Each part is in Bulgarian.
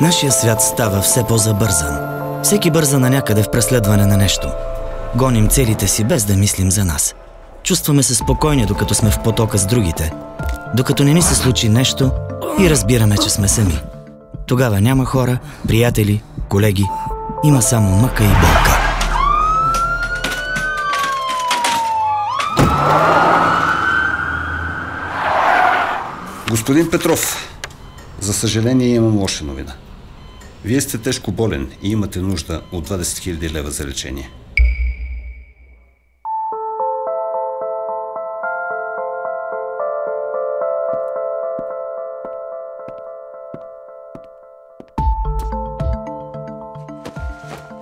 Нашия свят става все по-забързан. Всеки бърза на някъде в преследване на нещо. Гоним целите си без да мислим за нас. Чувстваме се спокойни, докато сме в потока с другите. Докато не ни се случи нещо и разбираме, че сме сами. Тогава няма хора, приятели, колеги. Има само мъка и болка. Господин Петров, за съжаление имам лоша новина. Вие сте тежко болен и имате нужда от 20 000 лева за лечение.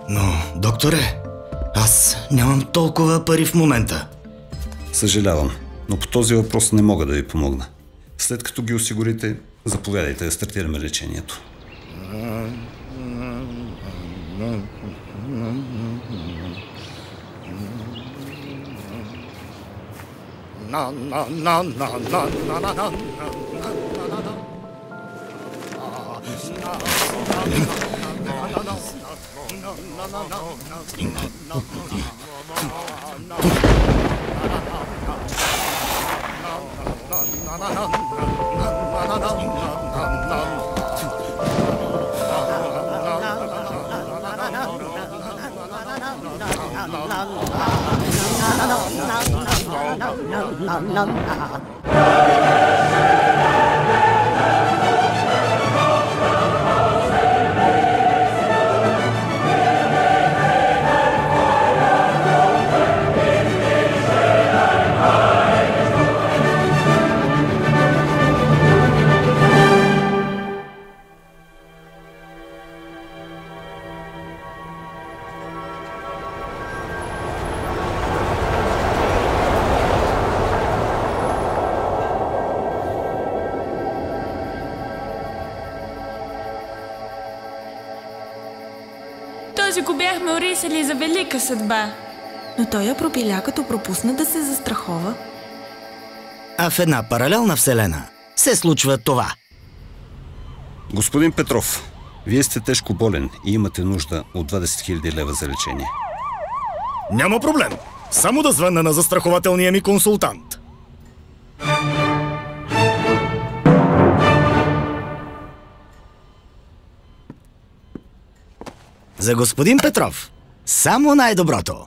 Но, докторе, аз нямам толкова пари в момента. Съжалявам, но по този въпрос не мога да ви помогна. След като ги осигурите, заповядайте да стартираме лечението. Този го бяхме орисали за велика съдба. Но той я пропиля, като пропусна да се застрахова. А в една паралелна вселена се случва това. Господин Петров, вие сте тежко болен и имате нужда от 20 000 лева за лечение. Няма проблем. Само да звънна на застрахователния ми консултант. За господин Петров само най-доброто.